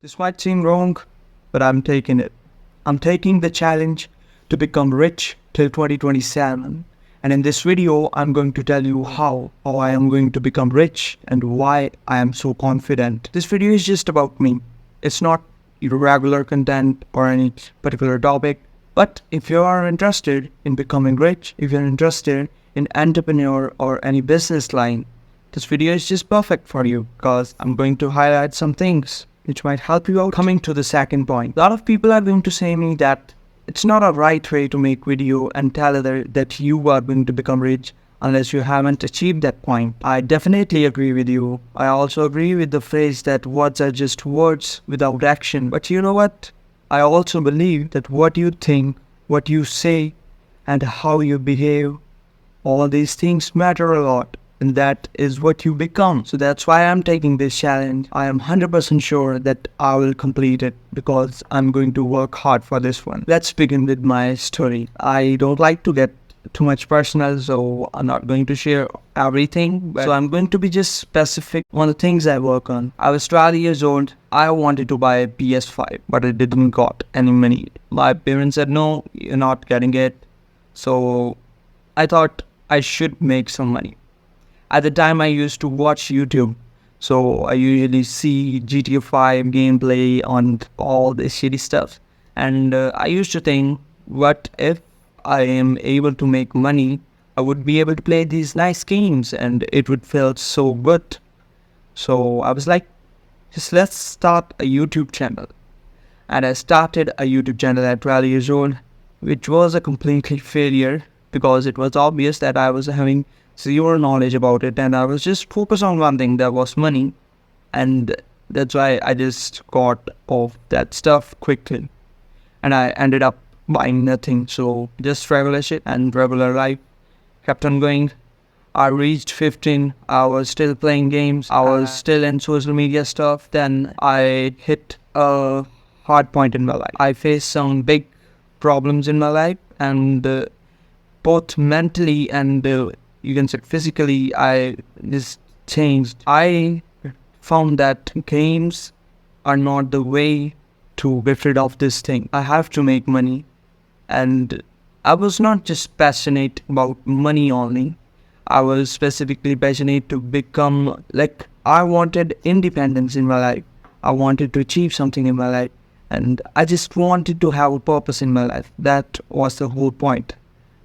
This might seem wrong, but I'm taking it. I'm taking the challenge to become rich till 2027. And in this video, I'm going to tell you how I am going to become rich and why I am so confident. This video is just about me. It's not regular content or any particular topic. But if you are interested in becoming rich, if you're interested in entrepreneur or any business line, this video is just perfect for you because I'm going to highlight some things which might help you out. Coming to the second point, a lot of people are going to say me that it's not a right way to make video and tell other that you are going to become rich unless you haven't achieved that point. I definitely agree with you. I also agree with the phrase that words are just words without action. But you know what? I also believe that what you think, what you say, and how you behave, all these things matter a lot. And that is what you become. So that's why I'm taking this challenge. I am 100% sure that I will complete it because I'm going to work hard for this one. Let's begin with my story. I don't like to get too much personal, so I'm not going to share everything. So I'm going to be just specific on the things I work on. I was 12 years old. I wanted to buy a PS5, but I didn't got any money. My parents said, no, you're not getting it. So I thought I should make some money. At the time, I used to watch YouTube, so I usually see GTA 5 gameplay on all this shitty stuff. And I used to think, what if I am able to make money? I would be able to play these nice games and it would feel so good. So I was like, just let's start a YouTube channel. And I started a YouTube channel at 12 years old, which was a completely failure because it was obvious that I was having zero knowledge about it and I was just focused on one thing, that was money, and that's why I just got off that stuff quickly and I ended up buying nothing. So just regular shit and regular life kept on going. I reached 15, I was still playing games, I was still in social media stuff. Then I hit a hard point in my life. I faced some big problems in my life, and both mentally and you can say physically, I just changed. I found that games are not the way to get rid of this thing. I have to make money. And I was not just passionate about money only. I was specifically passionate to become, like, I wanted independence in my life. I wanted to achieve something in my life. And I just wanted to have a purpose in my life. That was the whole point.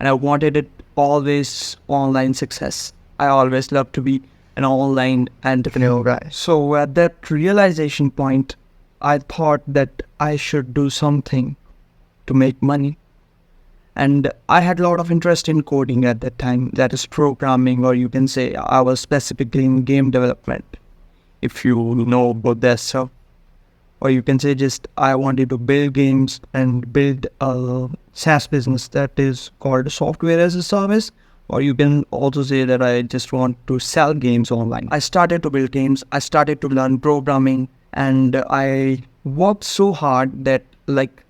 And I wanted it always online success. I always loved to be an online entrepreneur guy. So at that realization point, I thought that I should do something to make money. And I had a lot of interest in coding at that time, that is programming, or you can say I was specifically in game development, if you know about that stuff. Or you can say just I wanted to build games and build a SaaS business that is called software as a service. Or you can also say that I just want to sell games online. I started to build games. I started to learn programming, and I worked so hard that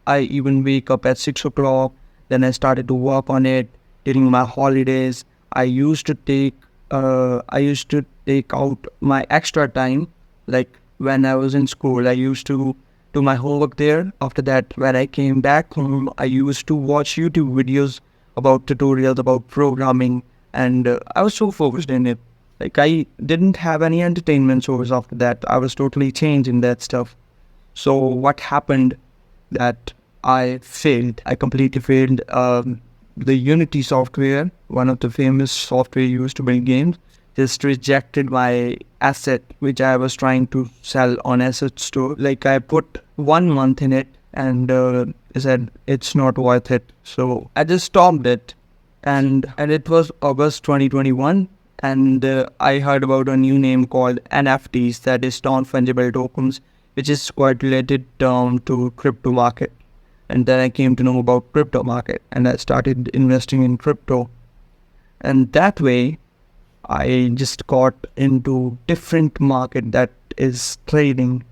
I even wake up at 6 o'clock. Then I started to work on it during my holidays. I used to take out my extra time, like when I was in school. I used to do my homework there. After that, when I came back home, I used to watch YouTube videos about tutorials about programming, and I was so focused in it. Like, I didn't have any entertainment source after that. I was totally changed in that stuff. So what happened that I failed. I completely failed. The Unity software, one of the famous software used to build games, just rejected my asset, which I was trying to sell on asset store. Like, I put 1 month in it and I said it's not worth it. So I just stopped it. And it was August 2021. And I heard about a new name called NFTs, that is non-fungible tokens, which is quite related to crypto market. And then I came to know about crypto market and I started investing in crypto. And that way, I just got into different market that is trading.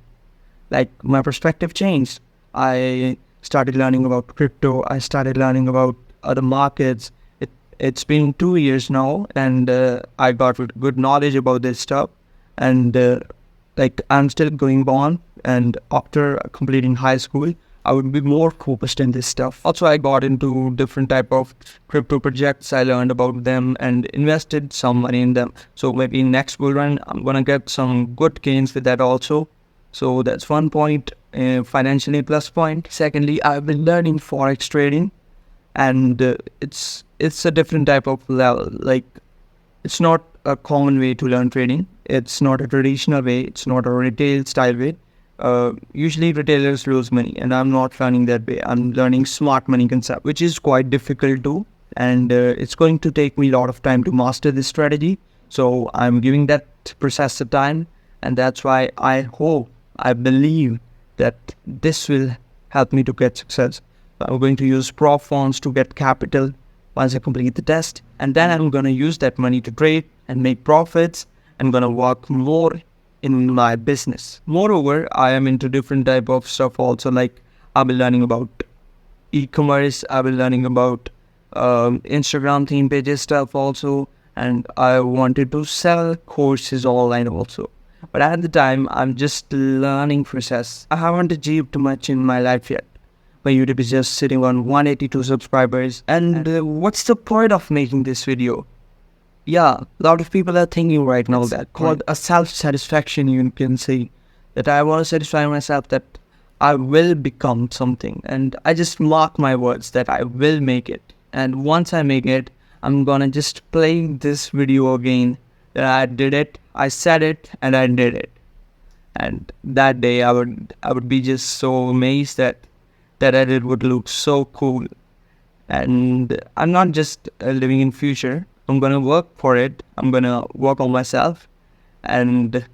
Like, my perspective changed. I started learning about crypto. I started learning about other markets. It's been 2 years now, and I got good knowledge about this stuff. And like I'm still going on, and after completing high school, I would be more focused in this stuff. Also, I got into different type of crypto projects. I learned about them and invested some money in them. So maybe next bull run, I'm gonna get some good gains with that also. So that's one point, financially plus point. Secondly, I've been learning forex trading, and it's a different type of level. Like, it's not a common way to learn trading. It's not a traditional way. It's not a retail style way. Usually retailers lose money, and I'm not learning that way. I'm learning smart money concept, which is quite difficult too. And it's going to take me a lot of time to master this strategy. So I'm giving that process the time. And that's why I believe that this will help me to get success. So I'm going to use prop funds to get capital once I complete the test. And then I'm going to use that money to trade and make profits. I'm going to work more in my business. Moreover, I am into different type of stuff also. Like, I'll be learning about e-commerce. I'll be learning about Instagram theme pages stuff also. And I wanted to sell courses online also. But at the time, I'm just learning process. I haven't achieved much in my life yet. My YouTube is just sitting on 182 subscribers. And what's the point of making this video? Yeah, a lot of people are thinking right now that called a self-satisfaction, you can say. That I want to satisfy myself that I will become something. And I just mark my words that I will make it. And once I make it, I'm gonna just play this video again. That I did it, I said it, and I did it. And that day I would be just so amazed that that edit would look so cool. And I'm not just living in future. I'm gonna work for it. I'm gonna work on myself, and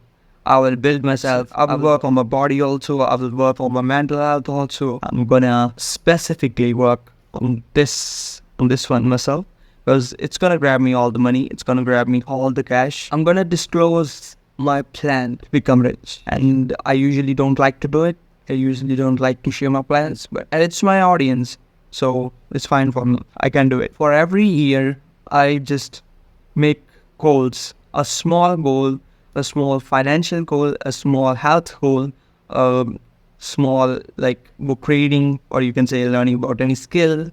I will build myself. I will work on my body also. I will work on my mental health also. I'm gonna specifically work on this one myself, because it's gonna grab me all the money. It's gonna grab me all the cash. I'm gonna disclose my plan to become rich, and I usually don't like to do it. I usually don't like to share my plans, and it's my audience, so it's fine for me. I can do it. For every year, I just make goals. A small goal, a small financial goal, a small health goal, small like book reading, or you can say learning about any skill,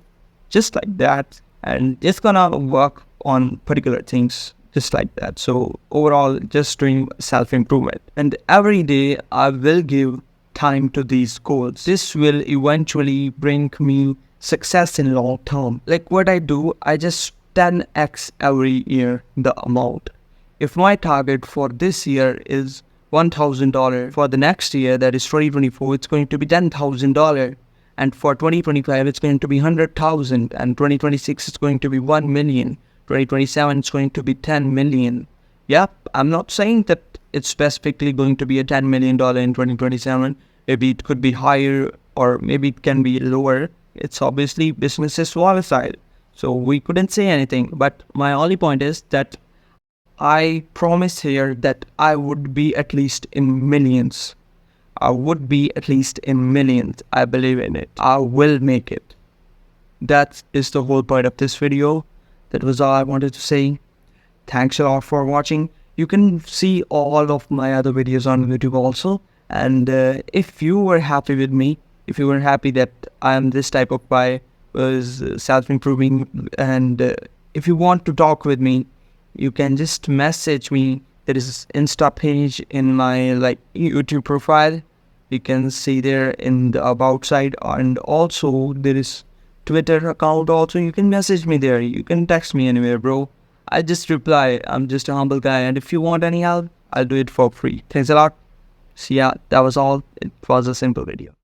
just like that. And just gonna work on particular things just like that. So overall, just doing self-improvement. And every day I will give time to these goals. This will eventually bring me success in long term. Like what I do, I just 10x every year the amount. If my target for this year is $1,000, for the next year, that is 2024, it's going to be $10,000. And for 2025, it's going to be 100,000. And 2026, it's going to be 1 million. 2027, it's going to be 10 million. Yep, I'm not saying that it's specifically going to be a $10 million in 2027. Maybe it could be higher, or maybe it can be lower. It's obviously business is volatile, so we couldn't say anything. But my only point is that I promise here that I would be at least in millions. I would be at least in millions. I believe in it. I will make it. That is the whole point of this video. That was all I wanted to say. Thanks a lot for watching. You can see all of my other videos on YouTube also. And if you were happy with me, if you were happy that I am this type of guy who's self-improving, and if you want to talk with me, you can just message me. There is Insta page in my YouTube profile. You can see there in the about side, and also there is Twitter account also. You can message me there. You can text me anywhere, bro. I just reply. I'm just a humble guy, and if you want any help, I'll do it for free. Thanks a lot. So yeah, that was all. It was a simple video.